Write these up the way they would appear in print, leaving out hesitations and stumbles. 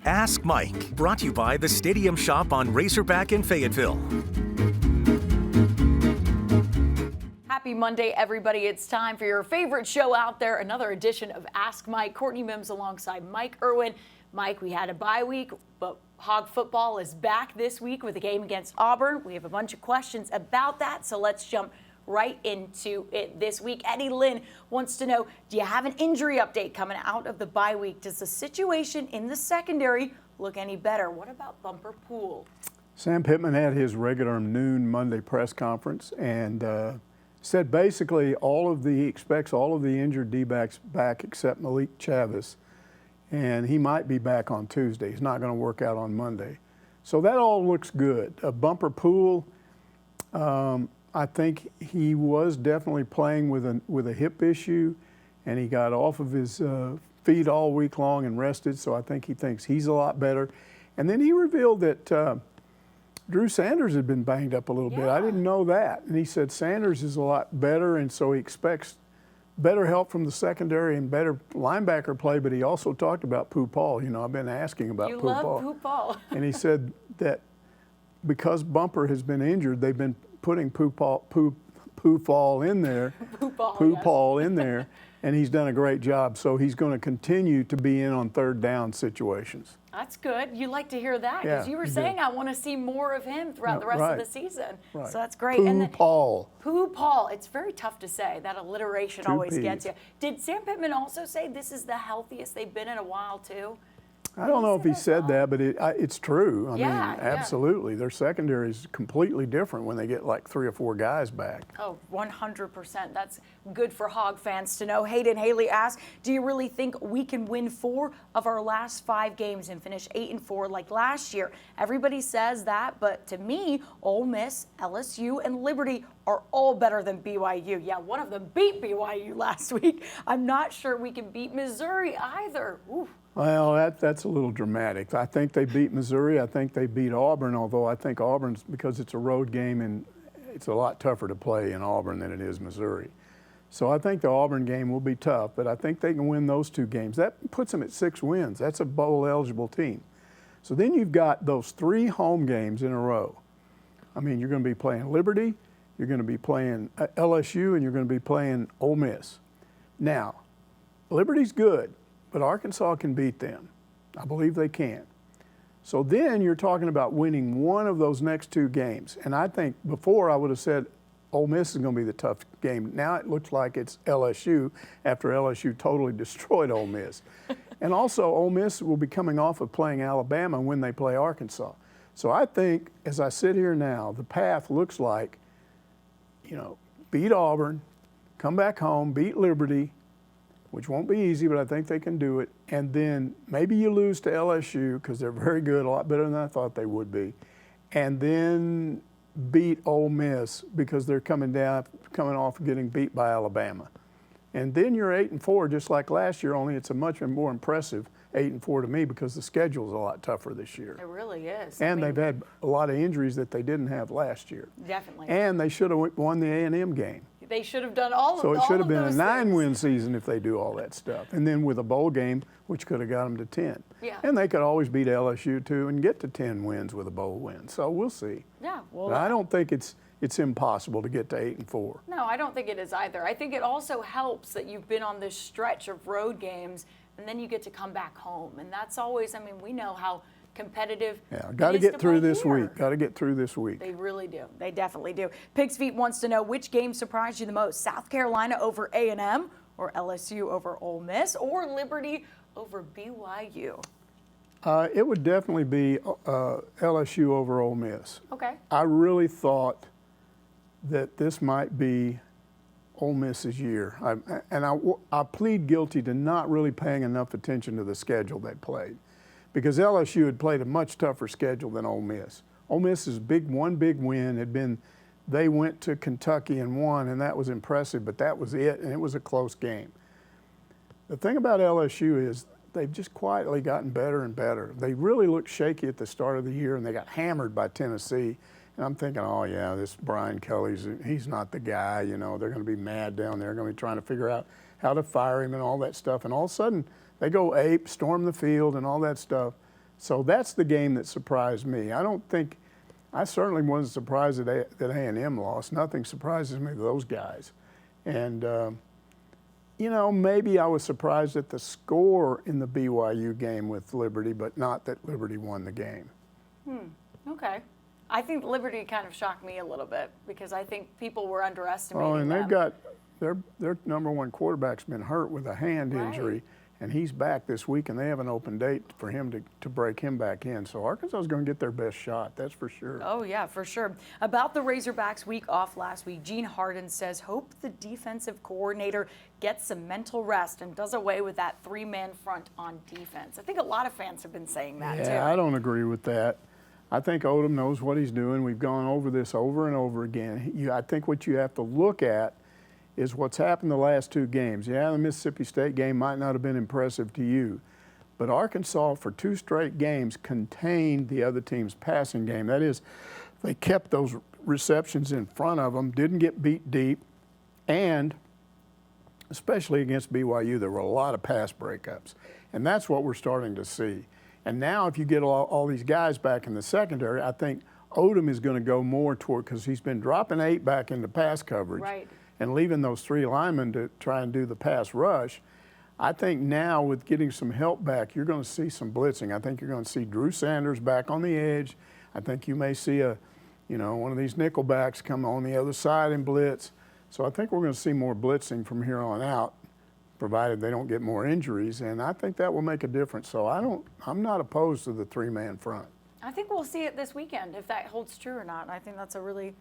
Ask Mike, brought to you by the Stadium Shop on Razorback in Fayetteville. Happy Monday, everybody. It's time for your favorite show out there, another edition of Ask Mike. Courtney Mims alongside Mike Irwin. Mike, we had a bye week, but Hog football is back this week with a game against Auburn. We have a bunch of questions about that, so let's jump right into it this week. Eddie Lynn wants to know, do you have an injury update coming out of the bye week? Does the situation in the secondary look any better? What about Bumper Pool? Sam Pittman had his regular noon Monday press conference and said basically expects all of the injured D-backs back except Malik Chavis, and he might be back on Tuesday. He's not going to work out on Monday. So that all looks good. Bumper Pool, I think he was definitely playing with a hip issue, and he got off of his feet all week long and rested, so I think he thinks he's a lot better. And then he revealed that Drew Sanders had been banged up a little bit. I didn't know that. And he said Sanders is a lot better, and so he expects better help from the secondary and better linebacker play, but he also talked about Pooh Paul. You know, I've been asking about Pooh Paul. You love Pooh Paul. And he said that because Bumper has been injured, they've been putting Pooh Paul in there, Paul in there, and he's done a great job. So he's going to continue to be in on third down situations. That's good. You like to hear that because you were saying I want to see more of him throughout the rest of the season. Right. So that's great. Pooh Paul. Pooh Paul. It's very tough to say. That alliteration always gets you. Did Sam Pittman also say this is the healthiest they've been in a while too? I don't know if he said that, but it's true. I mean, absolutely. Their secondary is completely different when they get like 3 or 4 guys back. Oh, 100%. That's good for Hog fans to know. Hayden Haley asks, do you really think we can win 4 of our last 5 games and finish 8-4 like last year? Everybody says that, but to me, Ole Miss, LSU, and Liberty are all better than BYU. Yeah, one of them beat BYU last week. I'm not sure we can beat Missouri either. Ooh. Well, that's a little dramatic. I think they beat Missouri. I think they beat Auburn, although I think Auburn's, because it's a road game and it's a lot tougher to play in Auburn than it is Missouri. So I think the Auburn game will be tough, but I think they can win those 2 games. That puts them at 6 wins. That's a bowl-eligible team. So then you've got those 3 home games in a row. I mean, you're going to be playing Liberty, you're going to be playing LSU, and you're going to be playing Ole Miss. Now, Liberty's good, but Arkansas can beat them. I believe they can. So then you're talking about winning one of those next 2 games. And I think before I would have said Ole Miss is going to be the tough game. Now it looks like it's LSU after LSU totally destroyed Ole Miss. And also Ole Miss will be coming off of playing Alabama when they play Arkansas. So I think as I sit here now, the path looks like, beat Auburn, come back home, beat Liberty, which won't be easy, but I think they can do it. And then maybe you lose to LSU because they're very good, a lot better than I thought they would be. And then beat Ole Miss because they're coming off getting beat by Alabama. And then you're 8-4 just like last year, only it's a much more impressive 8-4 to me because the schedule's a lot tougher this year. It really is. And they've had a lot of injuries that they didn't have last year. Definitely. And they should have won the A&M game. They should have done all of those. So it should have been a 9-win things. season if they do all that stuff. And then with a bowl game, which could have got them to 10. Yeah. And they could always beat LSU too and get to 10 wins with a bowl win. So we'll see. Yeah. Well, but I don't think it's impossible to get to 8-4. No, I don't think it is either. I think it also helps that you've been on this stretch of road games and then you get to come back home. And that's always, we know how competitive. Yeah, got to get through this week. Got to get through this week. They really do. They definitely do. Pig's Feet wants to know which game surprised you the most: South Carolina over A&M, or LSU over Ole Miss, or Liberty over BYU? It would definitely be LSU over Ole Miss. Okay. I really thought that this might be Ole Miss's year. I plead guilty to not really paying enough attention to the schedule they played, because LSU had played a much tougher schedule than Ole Miss. Ole Miss's one big win had been they went to Kentucky and won, and that was impressive, but that was it, and it was a close game. The thing about LSU is they've just quietly gotten better and better. They really looked shaky at the start of the year, and they got hammered by Tennessee. And I'm thinking, oh, yeah, this Brian Kelly's, he's not the guy, they're going to be mad down there, going to be trying to figure out how to fire him and all that stuff. And all of a sudden, they go ape, storm the field and all that stuff. So that's the game that surprised me. I certainly wasn't surprised that A&M lost. Nothing surprises me with those guys. And, maybe I was surprised at the score in the BYU game with Liberty, but not that Liberty won the game. Okay. I think Liberty kind of shocked me a little bit because I think people were underestimating Oh, and them. they've got their number one quarterback's been hurt with a hand injury, and he's back this week, and they have an open date for him to break him back in. So Arkansas is going to get their best shot, that's for sure. Oh, yeah, for sure. About the Razorbacks week off last week, Gene Harden says, hope the defensive coordinator gets some mental rest and does away with that three-man front on defense. I think a lot of fans have been saying that, too. Yeah, I don't agree with that. I think Odom knows what he's doing. We've gone over this over and over again. I think what you have to look at is what's happened the last two games. Yeah, the Mississippi State game might not have been impressive to you, but Arkansas for two straight games contained the other team's passing game. That is, they kept those receptions in front of them, didn't get beat deep, and especially against BYU, there were a lot of pass breakups. And that's what we're starting to see. And now if you get all these guys back in the secondary, I think Odom is going to go more toward, because he's been dropping 8 back into pass coverage. Right. And leaving those 3 linemen to try and do the pass rush. I think now with getting some help back, you're going to see some blitzing. I think you're going to see Drew Sanders back on the edge. I think you may see one of these nickelbacks come on the other side and blitz. So I think we're going to see more blitzing from here on out, provided they don't get more injuries, and I think that will make a difference. So I'm not opposed to the 3-man front. I think we'll see it this weekend, if that holds true or not. I think that's a really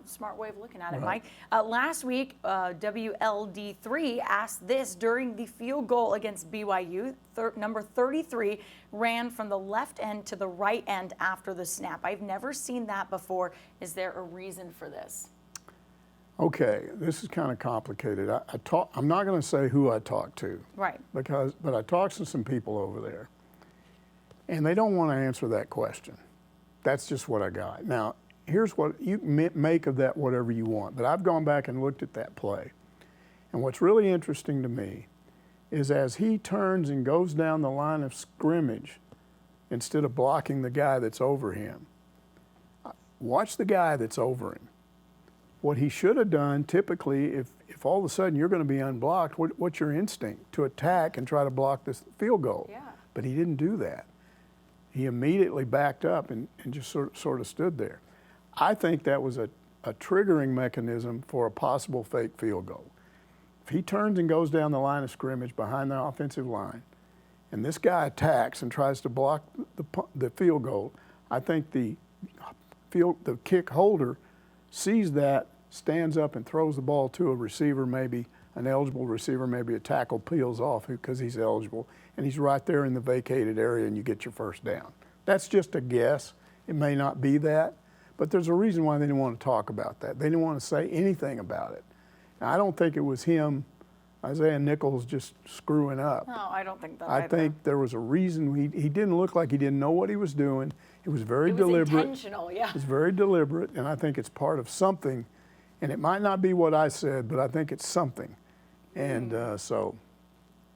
smart way of looking at it, Right. Mike. Last week, WLD3 asked this during the field goal against BYU. Number 33 ran from the left end to the right end after the snap. I've never seen that before. Is there a reason for this? Okay, this is kind of complicated. I'm not going to say who I talked to. Right. But I talked to some people over there, and they don't want to answer that question. That's just what I got. Now, here's what you make of that whatever you want, but I've gone back and looked at that play. And what's really interesting to me is as he turns and goes down the line of scrimmage, instead of blocking the guy that's over him, watch the guy that's over him. What he should have done, typically, if all of a sudden you're going to be unblocked, what's your instinct? To attack and try to block this field goal. Yeah. But he didn't do that. He immediately backed up and just sort of stood there. I think that was a triggering mechanism for a possible fake field goal. If he turns and goes down the line of scrimmage behind the offensive line, and this guy attacks and tries to block the field goal, I think the kick holder sees that, stands up and throws the ball to a receiver, maybe an eligible receiver, maybe a tackle peels off because he's eligible, and he's right there in the vacated area and you get your first down. That's just a guess. It may not be that. But there's a reason why they didn't want to talk about that. They didn't want to say anything about it. And I don't think it was him, Isaiah Nichols, just screwing up. No, I don't think that I either. think there was a reason. He didn't look like he didn't know what he was doing. It was very deliberate. It was intentional, yeah. It's very deliberate, and I think it's part of something. And it might not be what I said, but I think it's something. And so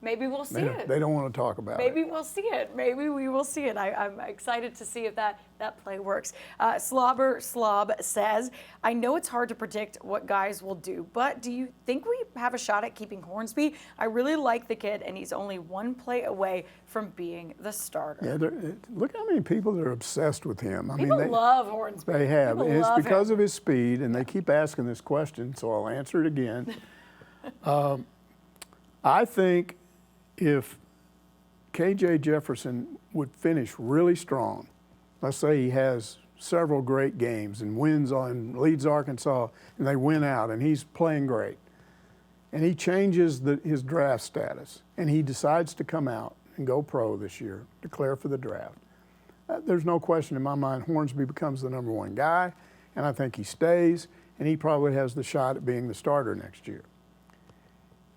Maybe we'll see it. they don't want to talk about it. Maybe we'll see it. Maybe we will see it. I'm excited to see if that play works. Slobber Slob says, I know it's hard to predict what guys will do, but do you think we have a shot at keeping Hornsby? I really like the kid, and he's only one play away from being the starter. Yeah, look how many people are obsessed with him. People love Hornsby. They have. People And it's love because him. of his speed, and they keep asking this question, so I'll answer it again. I think if KJ Jefferson would finish really strong, let's say he has several great games and leads Arkansas, and they win out, and he's playing great, and he changes his draft status, and he decides to come out and go pro this year, declare for the draft, there's no question in my mind Hornsby becomes the number one guy, and I think he stays, and he probably has the shot at being the starter next year.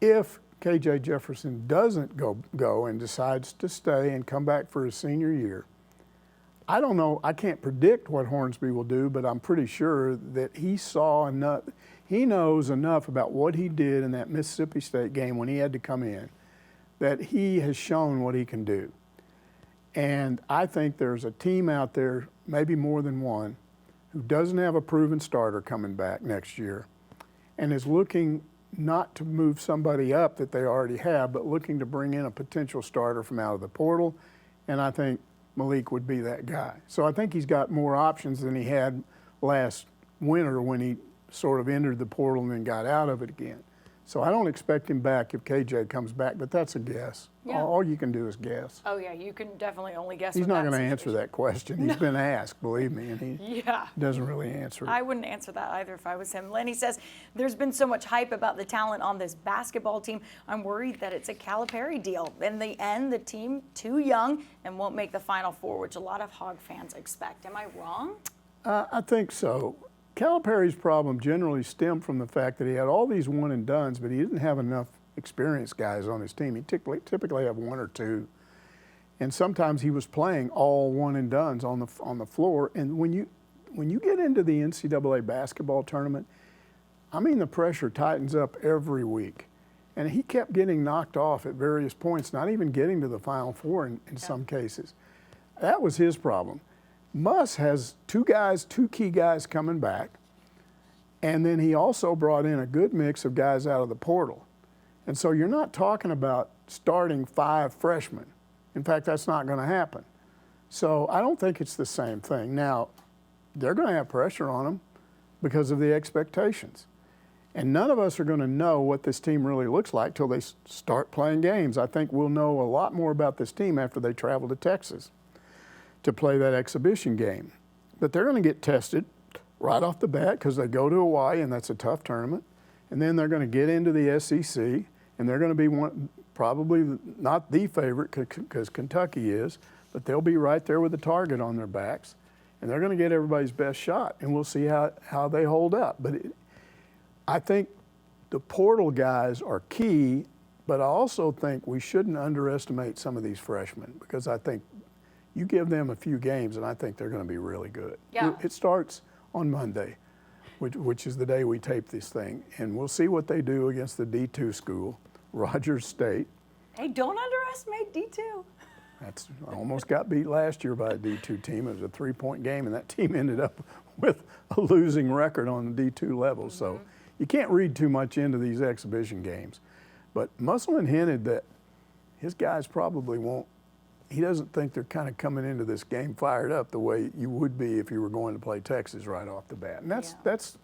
If KJ Jefferson doesn't go and decides to stay and come back for his senior year, I don't know, I can't predict what Hornsby will do, but I'm pretty sure that he knows enough about what he did in that Mississippi State game when he had to come in, that he has shown what he can do. And I think there's a team out there, maybe more than one, who doesn't have a proven starter coming back next year and is looking not to move somebody up that they already have, but looking to bring in a potential starter from out of the portal. And I think Malik would be that guy. So I think he's got more options than he had last winter when he sort of entered the portal and then got out of it again. So I don't expect him back if KJ comes back, but that's a guess. Yeah. All you can do is guess. Oh, yeah, you can definitely only guess. He's with not that going to situation. answer that question. He's been asked, believe me, and he Yeah. doesn't really answer it. I wouldn't answer that either if I was him. Lenny says, there's been so much hype about the talent on this basketball team. I'm worried that it's a Calipari deal. In the end, the team too young and won't make the Final Four, which a lot of Hog fans expect. Am I wrong? I think so. Calipari's problem generally stemmed from the fact that he had all these one and dones, but he didn't have enough experienced guys on his team. He typically have one or two, and sometimes he was playing all one and dones on the floor. And when you get into the NCAA basketball tournament, I mean the pressure tightens up every week, and he kept getting knocked off at various points, not even getting to the Final Four in some cases. That was his problem. Muss has two key guys coming back, and then he also brought in a good mix of guys out of the portal. And so you're not talking about starting 5 freshmen. In fact, that's not going to happen. So I don't think it's the same thing. Now, they're going to have pressure on them because of the expectations. And none of us are going to know what this team really looks like till they start playing games. I think we'll know a lot more about this team after they travel to Texas to play that exhibition game. But they're going to get tested right off the bat because they go to Hawaii, and that's a tough tournament. And then they're going to get into the SEC, and they're going to be probably not the favorite because Kentucky is, but they'll be right there with the target on their backs. And they're going to get everybody's best shot, and we'll see how they hold up. But I think the portal guys are key, but I also think we shouldn't underestimate some of these freshmen because I think you give them a few games, and I think they're going to be really good. Yeah. It starts on Monday, which is the day we tape this thing, and we'll see what they do against the D2 school, Rogers State. Hey, don't underestimate D2. I almost got beat last year by a D2 team. It was a 3-point game, and that team ended up with a losing record on the D2 level. Mm-hmm. So you can't read too much into these exhibition games. But Musselman hinted that his guys probably won't. He doesn't think they're kind of coming into this game fired up the way you would be if you were going to play Texas right off the bat. And that's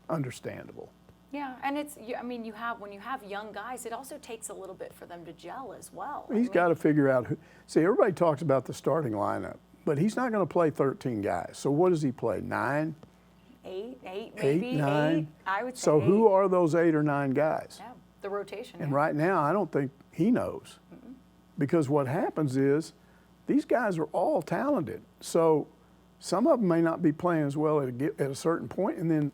understandable. Yeah, and when you have young guys, it also takes a little bit for them to gel as well. He's got to figure out see, everybody talks about the starting lineup, but he's not going to play 13 guys. So what does he play, 9? 8, maybe 9? 8, I would say. So 8. who are those 8 or 9 guys? Yeah, the rotation. And right now, I don't think he knows. Because what happens is these guys are all talented. So some of them may not be playing as well at a certain point, and then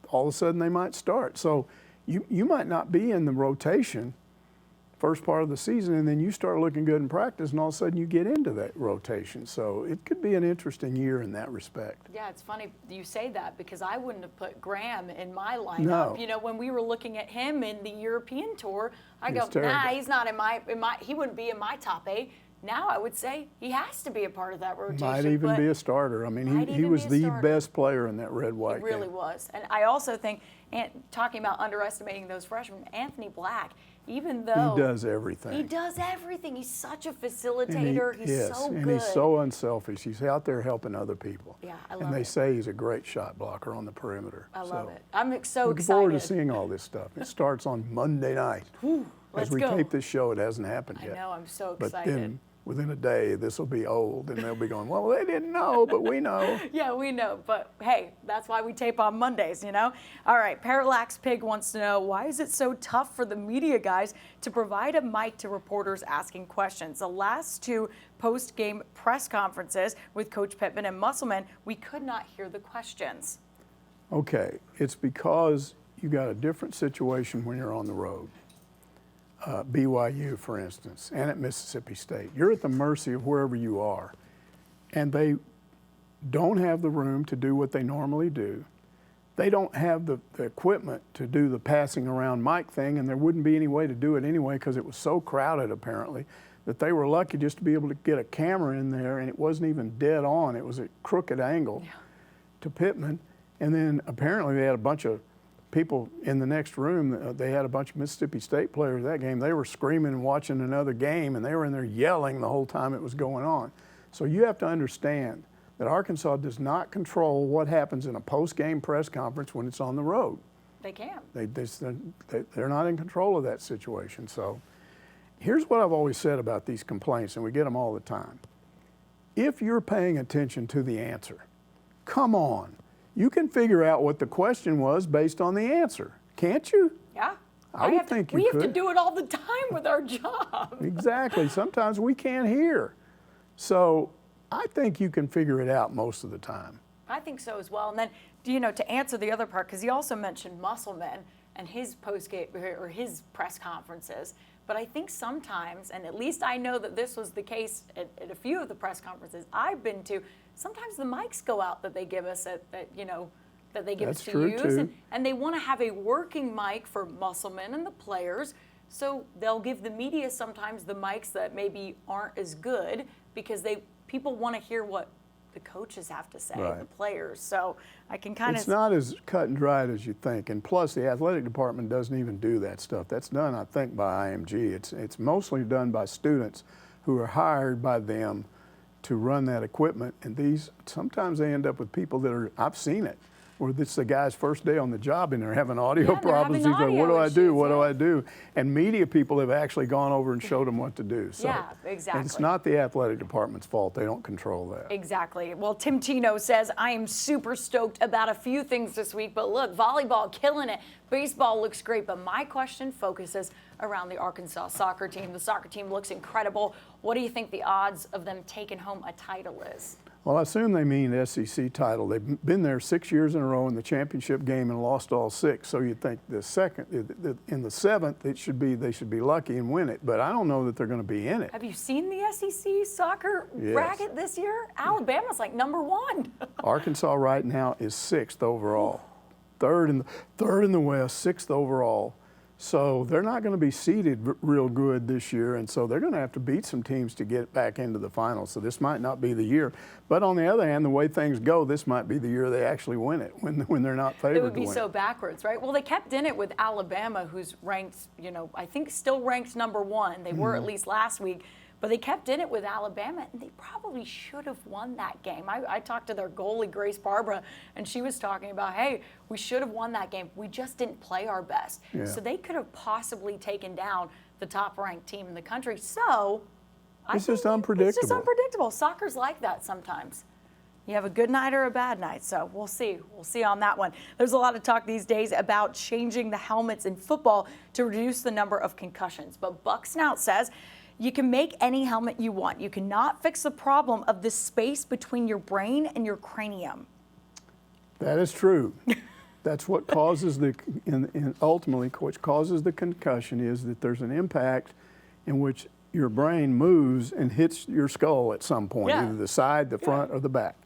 all of a sudden they might start. So you might not be in the rotation first part of the season, and then you start looking good in practice, and all of a sudden you get into that rotation. So it could be an interesting year in that respect. Yeah, it's funny you say that because I wouldn't have put Graham in my lineup. No. You know, when we were looking at him in the European tour, I He's go, terrible. nah, he's not he wouldn't be in my top 8. Now I would say he has to be a part of that rotation. Might even be a starter. I mean, he was the best player in that red-white game. He really was. And I also think, talking about underestimating those freshmen, Anthony Black, even though he does everything. He does everything. He's such a facilitator. He's so good. And he's so unselfish. He's out there helping other people. Yeah, I love it. And they say he's a great shot blocker on the perimeter. I love it. I'm so looking excited. forward to seeing all this stuff. It starts on Monday night. Let's As we go. tape this show, it hasn't happened yet. I know. I'm so But excited. then within a day, this will be old, and they'll be going, well, they didn't know, but we know. Yeah, we know. But, hey, that's why we tape on Mondays, you know? All right, Parallax Pig wants to know, why is it so tough for the media guys to provide a mic to reporters asking questions? The last 2 post-game press conferences with Coach Pittman and Musselman, we could not hear the questions. Okay, it's because you got a different situation when you're on the road. BYU, for instance, and at Mississippi State. You're at the mercy of wherever you are. And they don't have the room to do what they normally do. They don't have the equipment to do the passing around mic thing, and there wouldn't be any way to do it anyway because it was so crowded, apparently, that they were lucky just to be able to get a camera in there, and it wasn't even dead on. It was a crooked angle to Pittman. And then apparently they had a bunch of people in the next room. They had a bunch of Mississippi State players that game. They were screaming and watching another game, and they were in there yelling the whole time it was going on. So you have to understand that Arkansas does not control what happens in a post-game press conference when it's on the road. They can't. They're not in control of that situation. So here's what I've always said about these complaints, and we get them all the time. If you're paying attention to the answer, come on. You can figure out what the question was based on the answer, can't you? Yeah. I would think you could. We have to do it all the time with our job. Exactly. Sometimes we can't hear. So I think you can figure it out most of the time. I think so as well. And then, to answer the other part, because he also mentioned Musselman and his post-game or his press conferences. But I think sometimes, and at least I know that this was the case at a few of the press conferences I've been to, sometimes the mics go out that they give us that they give us to use. And they want to have a working mic for Musselman and the players. So they'll give the media sometimes the mics that maybe aren't as good because people want to hear what the coaches have to say, the players. So I can kind of... It's not as cut and dried as you think. And plus, the athletic department doesn't even do that stuff. That's done, I think, by IMG. It's mostly done by students who are hired by them to run that equipment. And sometimes they end up with people that are, I've seen it, where it's the guy's first day on the job and they're having audio problems. He's like, what do I do? What do I do? And media people have actually gone over and showed them what to do. So exactly. It's not the athletic department's fault. They don't control that. Exactly. Well, Tim Tino says, I am super stoked about a few things this week, but look, volleyball killing it. Baseball looks great, but my question focuses around the Arkansas soccer team. The soccer team looks incredible. What do you think the odds of them taking home a title is? Well, I assume they mean the SEC title. They've been there 6 years in a row in the championship game and lost all 6. So you'd think in the 7th, they should be lucky and win it. But I don't know that they're going to be in it. Have you seen the SEC soccer bracket this year? Alabama's like #1. Arkansas right now is 6th overall, third in the West, 6th overall. So they're not going to be seeded real good this year, and so they're going to have to beat some teams to get back into the finals. So this might not be the year. But on the other hand, the way things go, this might be the year they actually win it when they're not favored to win. It would be so backwards, right? Well, they kept in it with Alabama, who's ranked, I think still ranked #1. They were at least last week. But they kept in it with Alabama, and they probably should have won that game. I talked to their goalie, Grace Barbara, and she was talking about, hey, we should have won that game. We just didn't play our best. Yeah. So they could have possibly taken down the top-ranked team in the country. So it's just unpredictable. It's just unpredictable. Soccer's like that sometimes. You have a good night or a bad night, so we'll see. We'll see on that one. There's a lot of talk these days about changing the helmets in football to reduce the number of concussions. But Buck Snout says, you can make any helmet you want. You cannot fix the problem of the space between your brain and your cranium. That is true. That's what causes ultimately, what causes the concussion is that there's an impact in which your brain moves and hits your skull at some point, either the side, the front, or the back.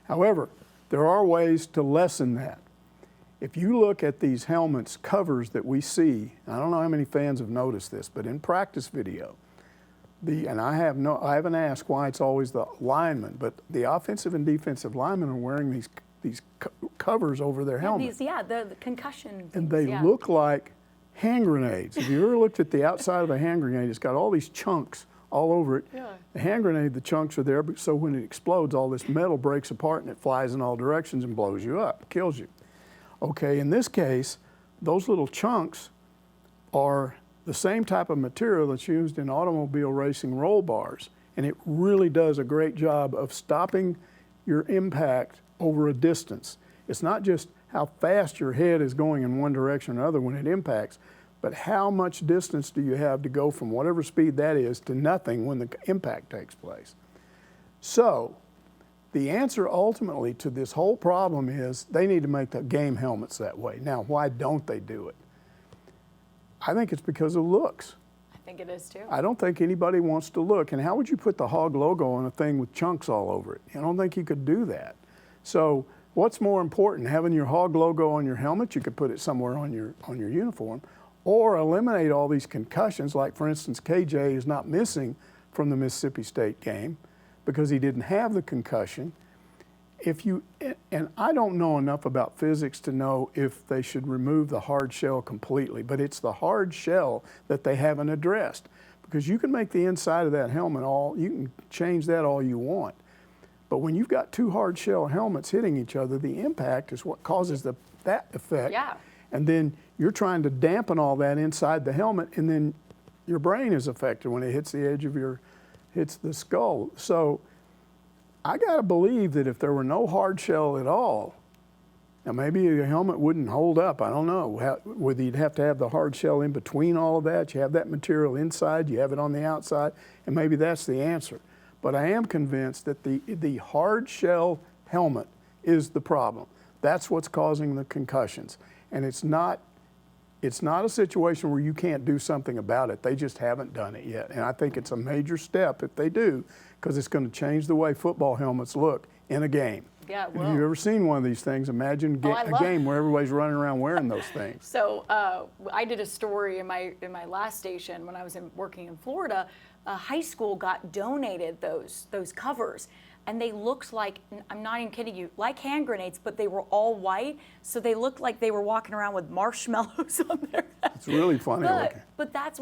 However, there are ways to lessen that. If you look at these helmets covers that we see, I don't know how many fans have noticed this, but in practice video, and I haven't asked why it's always the linemen, but the offensive and defensive linemen are wearing these covers over their helmets. The concussion things, and they look like hand grenades. If you ever looked at the outside of a hand grenade, it's got all these chunks all over it. Yeah. The hand grenade, the chunks are there, so when it explodes, all this metal breaks apart and it flies in all directions and blows you up, kills you. Okay, in this case, those little chunks are the same type of material that's used in automobile racing roll bars, and it really does a great job of stopping your impact over a distance. It's not just how fast your head is going in one direction or another when it impacts, but how much distance do you have to go from whatever speed that is to nothing when the impact takes place. So the answer ultimately to this whole problem is they need to make the game helmets that way. Now, why don't they do it? I think it's because of looks. I think it is too. I don't think anybody wants to look. And how would you put the Hog logo on a thing with chunks all over it? I don't think you could do that. So what's more important, having your Hog logo on your helmet? You could put it somewhere on your uniform, or eliminate all these concussions. Like, for instance, KJ is not missing from the Mississippi State game because he didn't have the concussion. And I don't know enough about physics to know if they should remove the hard shell completely, but it's the hard shell that they haven't addressed, because you can make the inside of that helmet you can change that all you want. But when you've got two hard shell helmets hitting each other, the impact is what causes that effect. Yeah. And then you're trying to dampen all that inside the helmet, and then your brain is affected when it hits the edge of hits the skull. So I got to believe that if there were no hard shell at all, now maybe your helmet wouldn't hold up. I don't know. Whether you'd have to have the hard shell in between all of that. You have that material inside, you have it on the outside, and maybe that's the answer. But I am convinced that the hard shell helmet is the problem. That's what's causing the concussions. And it's not a situation where you can't do something about it. They just haven't done it yet. And I think it's a major step if they do, because it's going to change the way football helmets look in a game. Yeah, If you've ever seen one of these things, imagine a game where everybody's running around wearing those things. So I did a story in my last station when I was working in Florida. A high school got donated those covers, and they looked like, I'm not even kidding you, like hand grenades, but they were all white, so they looked like they were walking around with marshmallows on their head. It's really funny looking. But that's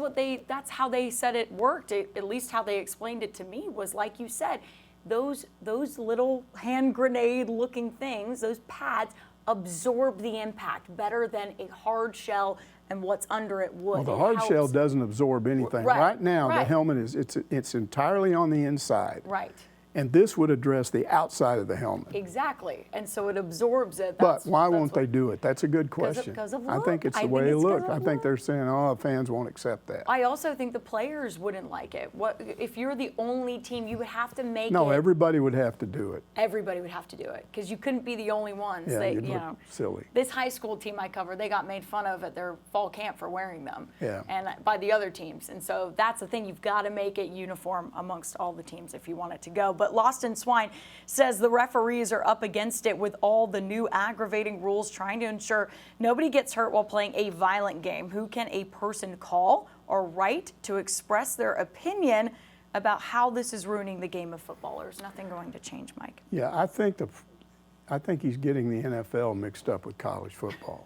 how they said it worked. At least how they explained it to me was, like you said, those little hand grenade looking things, those pads, absorb the impact better than a hard shell and what's under it would. Well, the hard shell doesn't absorb anything. Right now, the helmet it's entirely on the inside. Right. And this would address the outside of the helmet. Exactly. And so it absorbs it. But why won't they do it? That's a good question. Because of I look. think it's the way it looks. I think they're saying, oh, fans won't accept that. I also think the players wouldn't like it. If you're the only team, you would have to make it. No, everybody would have to do it. Everybody would have to do it, because you couldn't be the only ones. Yeah, you'd look silly. This high school team I covered, they got made fun of at their fall camp for wearing them. Yeah. And by the other teams. And so that's the thing. You've got to make it uniform amongst all the teams if you want it to go. But Lost in Swine says the referees are up against it with all the new aggravating rules, trying to ensure nobody gets hurt while playing a violent game. Who can a person call or write to express their opinion about how this is ruining the game of football? There's nothing going to change, Mike. Yeah, I think he's getting the NFL mixed up with college football.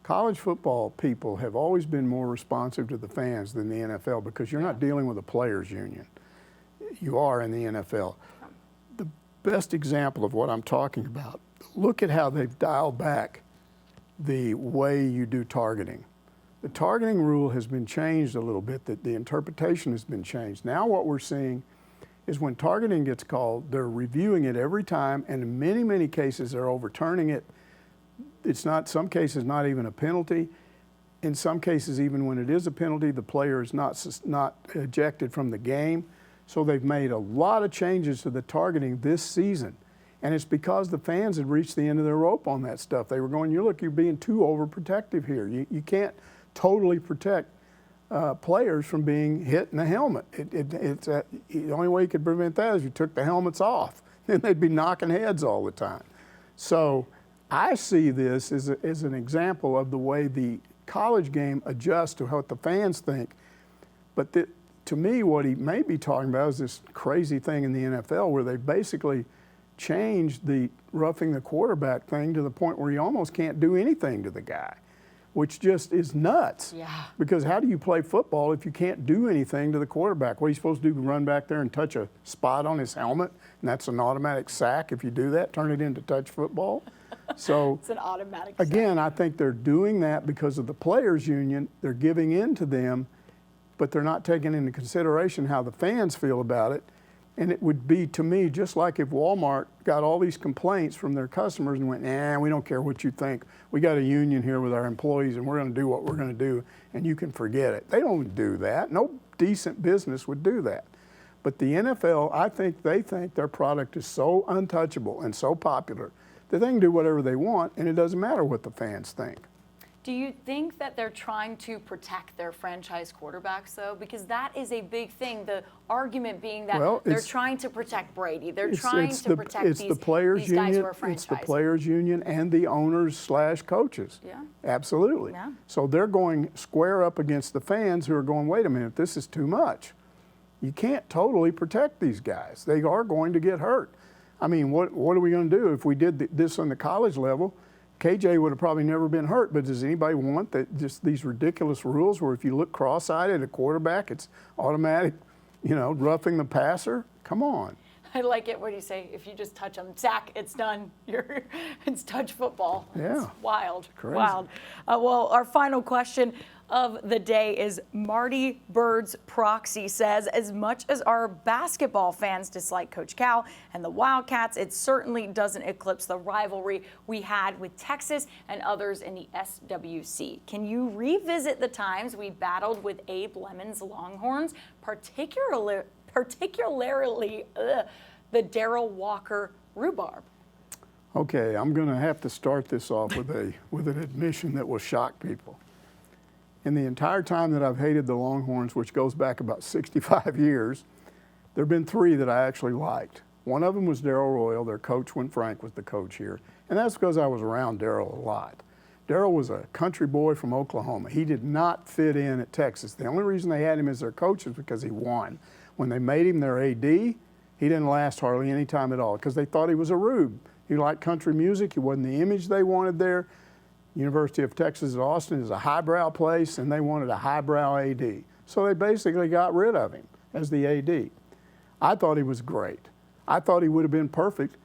College football people have always been more responsive to the fans than the NFL, because you're not dealing with a players' union. You are in the NFL. Best example of what I'm talking about, look at how they've dialed back the way you do targeting. The targeting rule has been changed a little bit, that the interpretation has been changed. Now what we're seeing is when targeting gets called, they're reviewing it every time, and in many, many cases they're overturning it. It's not, some cases, not even a penalty. In some cases, even when it is a penalty, the player is not ejected from the game. So they've made a lot of changes to the targeting this season. And it's because the fans had reached the end of their rope on that stuff. They were going, look, you're being too overprotective here. You can't totally protect players from being hit in the helmet. The only way you could prevent that is you took the helmets off. Then they'd be knocking heads all the time. So I see this as an example of the way the college game adjusts to what the fans think. But to me, what he may be talking about is this crazy thing in the NFL where they basically changed the roughing the quarterback thing to the point where you almost can't do anything to the guy, which just is nuts. Yeah. Because how do you play football if you can't do anything to the quarterback? What are you supposed to do, run back there and touch a spot on his helmet? And that's an automatic sack if you do that, turn it into touch football? So it's an automatic again, sack. I think they're doing that because of the players' union. They're giving in to them, but they're not taking into consideration how the fans feel about it. And it would be, to me, just like if Walmart got all these complaints from their customers and went, we don't care what you think. We got a union here with our employees, and we're going to do what we're going to do, and you can forget it. They don't do that. No decent business would do that. But the NFL, I think they think their product is so untouchable and so popular that they can do whatever they want, and it doesn't matter what the fans think. Do you think that they're trying to protect their franchise quarterbacks, though? Because that is a big thing. The argument being that they're trying to protect Brady. They're trying to protect these guys who are franchise. It's the players' union and the owners/coaches. Yeah. Absolutely. Yeah. So they're going square up against the fans who are going, wait a minute, this is too much. you can't totally protect these guys. They are going to get hurt. I mean, what are we going to do if we did this on the college level? KJ would have probably never been hurt, but does anybody want that? Just these ridiculous rules where if you look cross-eyed at a quarterback, it's automatic, roughing the passer? Come on. I like it when you say, if you just touch them, sack, it's done. It's touch football. Yeah. It's wild. Crazy. Wild. Well, our final question of the day is Marty Bird's proxy says, as much as our basketball fans dislike Coach Cal and the Wildcats, it certainly doesn't eclipse the rivalry we had with Texas and others in the SWC. Can you revisit the times we battled with Abe Lemon's Longhorns, particularly the Darrell Walker rhubarb? Okay, I'm going to have to start this off with an admission that will shock people. In the entire time that I've hated the Longhorns, which goes back about 65 years, there have been 3 that I actually liked. One of them was Darrell Royal, their coach when Frank was the coach here. And that's because I was around Darrell a lot. Darrell was a country boy from Oklahoma. He did not fit in at Texas. The only reason they had him as their coach is because he won. When they made him their AD, he didn't last hardly any time at all because they thought he was a rube. He liked country music. He wasn't the image they wanted there. University of Texas at Austin is a highbrow place, and they wanted a highbrow AD. So they basically got rid of him as the AD. I thought he was great. I thought he would have been perfect.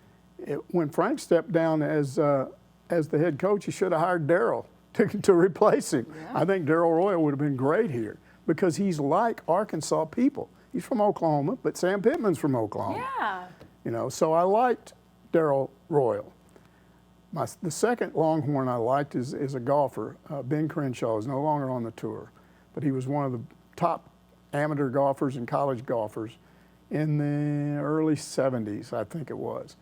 When Frank stepped down as the head coach, he should have hired Darrell to replace him. Yeah. I think Darrell Royal would have been great here because he's like Arkansas people. He's from Oklahoma, but Sam Pittman's from Oklahoma. Yeah. So I liked Darrell Royal. The second Longhorn I liked is a golfer. Ben Crenshaw is no longer on the tour, but he was one of the top amateur golfers and college golfers in the early 70s, I think it was.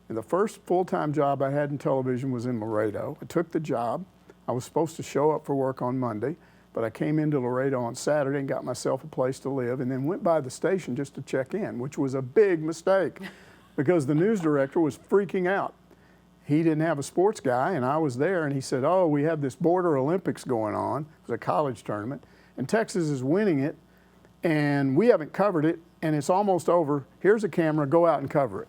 And the first full-time job I had in television was in Laredo. I took the job. I was supposed to show up for work on Monday, but I came into Laredo on Saturday and got myself a place to live and then went by the station just to check in, which was a big mistake because the news director was freaking out. He didn't have a sports guy, and I was there, and he said, oh, we have this Border Olympics going on. It was a college tournament, and Texas is winning it, and we haven't covered it, and it's almost over. Here's a camera. Go out and cover it.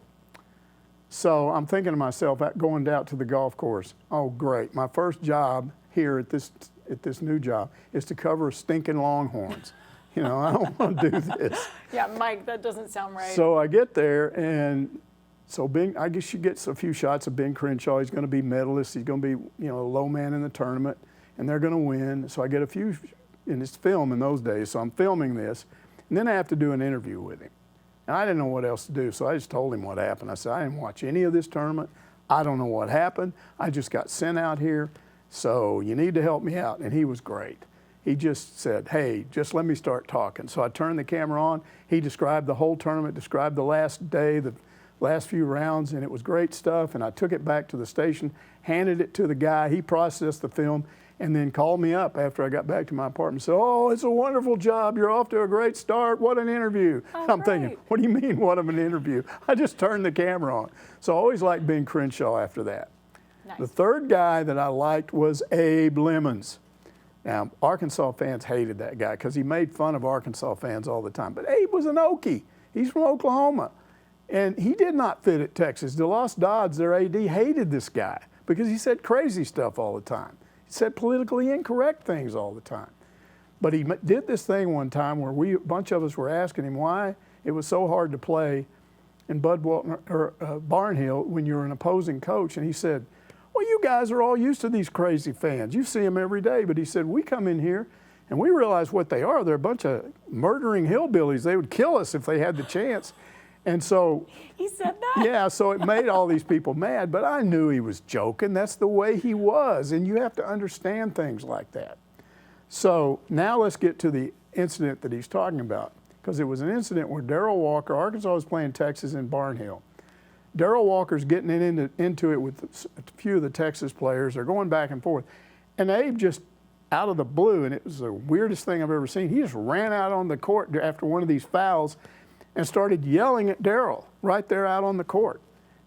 So I'm thinking to myself, going out to the golf course, oh, great. My first job here at this new job is to cover stinking Longhorns. I don't want to do this. Yeah, Mike, that doesn't sound right. So I get there, and so I guess she gets a few shots of Ben Crenshaw. He's going to be medalist. He's going to be, a low man in the tournament, and they're going to win. So I get a few, and it's film in those days. So I'm filming this, and then I have to do an interview with him. And I didn't know what else to do, so I just told him what happened. I said, I didn't watch any of this tournament. I don't know what happened. I just got sent out here, so you need to help me out. And he was great. He just said, hey, just let me start talking. So I turned the camera on. He described the whole tournament, described the last day, the last few rounds, and it was great stuff. And I took it back to the station, handed it to the guy. He processed the film and then called me up after I got back to my apartment and said, oh, it's a wonderful job. You're off to a great start. What an interview. Oh, I'm thinking, what do you mean, what of an interview? I just turned the camera on. So I always liked Ben Crenshaw after that. Nice. The third guy that I liked was Abe Lemons. Now, Arkansas fans hated that guy because he made fun of Arkansas fans all the time. But Abe was an Okie. He's from Oklahoma. And he did not fit at Texas. DeLoss Dodds, their AD, hated this guy because he said crazy stuff all the time. He said politically incorrect things all the time. But he did this thing one time where a bunch of us were asking him why it was so hard to play in Barnhill when you're an opposing coach. And he said, well, you guys are all used to these crazy fans. You see them every day. But he said, we come in here and we realize what they are. They're a bunch of murdering hillbillies. They would kill us if they had the chance. And so he said that? Yeah, so it made all these people mad, but I knew he was joking. That's the way he was, and you have to understand things like that. So now let's get to the incident that he's talking about, because it was an incident where Darrell Walker, Arkansas was playing Texas in Barnhill. Darrell Walker's getting into it with a few of the Texas players. They're going back and forth. And Abe just, out of the blue, and it was the weirdest thing I've ever seen, he just ran out on the court after one of these fouls and started yelling at Darrell right there out on the court.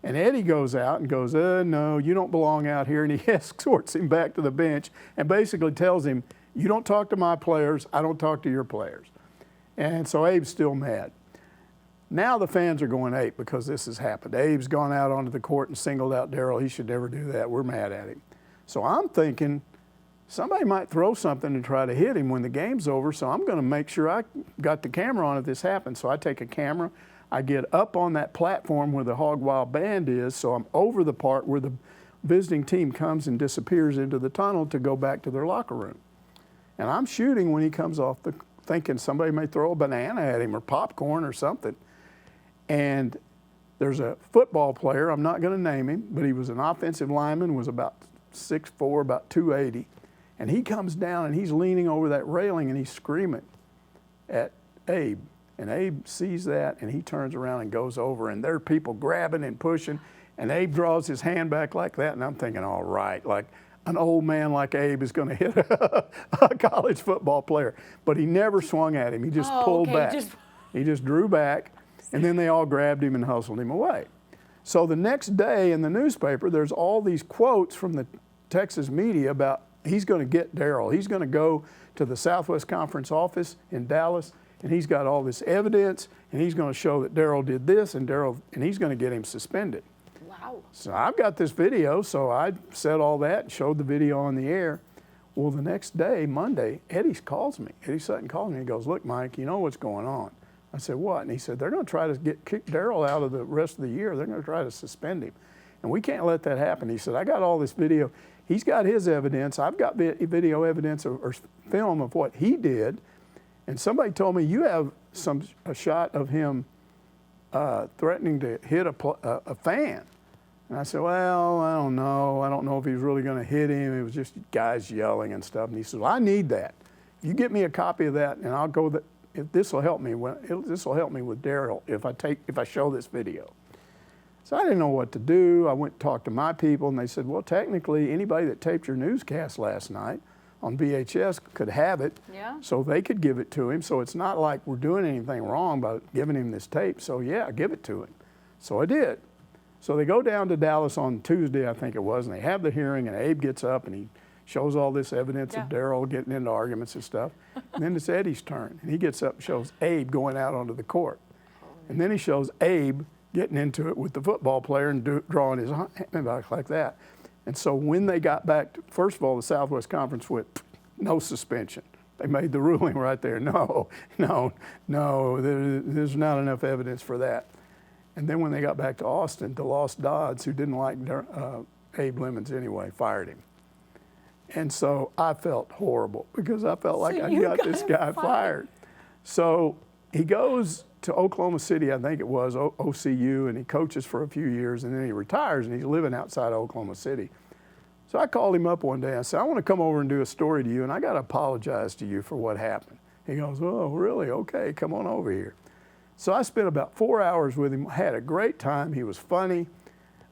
And Eddie goes out and goes, no, you don't belong out here. And he escorts him back to the bench and basically tells him, you don't talk to my players, I don't talk to your players. And so Abe's still mad. Now the fans are going ape because this has happened. Abe's gone out onto the court and singled out Darryl. He should never do that. We're mad at him. So I'm thinking somebody might throw something and try to hit him when the game's over, so I'm going to make sure I got the camera on if this happens. So I take a camera, I get up on that platform where the Hog Wild Band is, so I'm over the part where the visiting team comes and disappears into the tunnel to go back to their locker room. And I'm shooting when he comes off thinking somebody may throw a banana at him or popcorn or something. And there's a football player, I'm not going to name him, but he was an offensive lineman, was about 6'4", about 280. And he comes down and he's leaning over that railing and he's screaming at Abe. And Abe sees that and he turns around and goes over, and there are people grabbing and pushing, and Abe draws his hand back like that, and I'm thinking, all right, like an old man like Abe is going to hit a college football player. But he never swung at him. He just pulled back. He just drew back. And then they all grabbed him and hustled him away. So the next day in the newspaper, there's all these quotes from the Texas media about he's going to get Darryl. He's going to go to the Southwest Conference office in Dallas, and he's got all this evidence, and he's going to show that Darryl did this, and he's going to get him suspended. Wow. So I've got this video, so I said all that and showed the video on the air. Well, the next day, Monday, Eddie calls me. Eddie Sutton calls me. He goes, look, Mike, you know what's going on. I said, what? And he said, they're going to try to kick Darryl out of the rest of the year. They're going to try to suspend him. And we can't let that happen. He said, I got all this video. He's got his evidence. I've got video evidence or film of what he did. And somebody told me, you have a shot of him threatening to hit a fan. And I said, well, I don't know. I don't know if he was really going to hit him. It was just guys yelling and stuff. And he said, well, I need that. You get me a copy of that, and I'll go. This will help me. This will help me with Darryl if I show this video. So I didn't know what to do. I went and talked to my people, and they said, well, technically, anybody that taped your newscast last night on VHS could have it. Yeah. So they could give it to him. So it's not like we're doing anything wrong by giving him this tape. So yeah, give it to him. So I did. So they go down to Dallas on Tuesday, I think it was, and they have the hearing, and Abe gets up and he shows all this evidence of Darryl getting into arguments and stuff. And then it's Eddie's turn, and he gets up and shows Abe going out onto the court. And then he shows Abe getting into it with the football player and drawing his hand back like that. And so when they got back, first of all, the Southwest Conference went, no suspension. They made the ruling right there. No, there's not enough evidence for that. And then when they got back to Austin, DeLoss Dodds, who didn't like Abe Lemons anyway, fired him. And so I felt horrible because I felt like I got this guy fired. So he goes to Oklahoma City, I think it was, OCU, and he coaches for a few years, and then he retires, and he's living outside of Oklahoma City. So I called him up one day. I said, I want to come over and do a story to you, and I got to apologize to you for what happened. He goes, oh, really? Okay, come on over here. So I spent about 4 hours with him, had a great time. He was funny.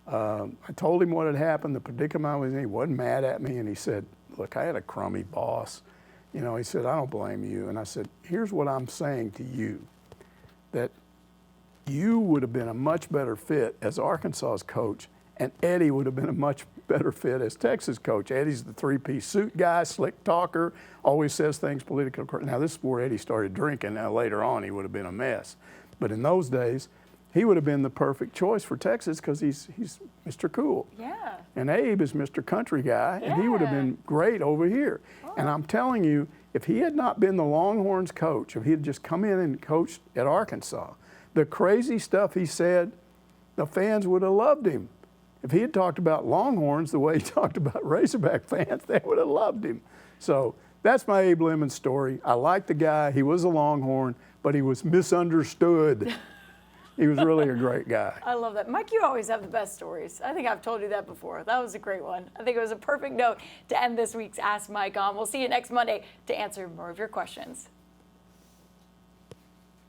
I told him what had happened, the predicament I was in. He wasn't mad at me, and he said, look, I had a crummy boss. You know, he said, I don't blame you. And I said, here's what I'm saying to you, that you would have been a much better fit as Arkansas's coach, and Eddie would have been a much better fit as Texas coach. Eddie's the three-piece suit guy, slick talker, always says things politically correct. Now, this is where Eddie started drinking. Now, later on, he would have been a mess. But in those days, he would have been the perfect choice for Texas because he's Mr. Cool. Yeah. And Abe is Mr. Country Guy, and he would have been great over here. Oh. And I'm telling you, if he had not been the Longhorns coach, if he had just come in and coached at Arkansas, the crazy stuff he said, the fans would have loved him. If he had talked about Longhorns the way he talked about Razorback fans, they would have loved him. So that's my Abe Lemons story. I like the guy. He was a Longhorn, but he was misunderstood. He was really a great guy. I love that. Mike, you always have the best stories. I think I've told you that before. That was a great one. I think it was a perfect note to end this week's Ask Mike on. We'll see you next Monday to answer more of your questions.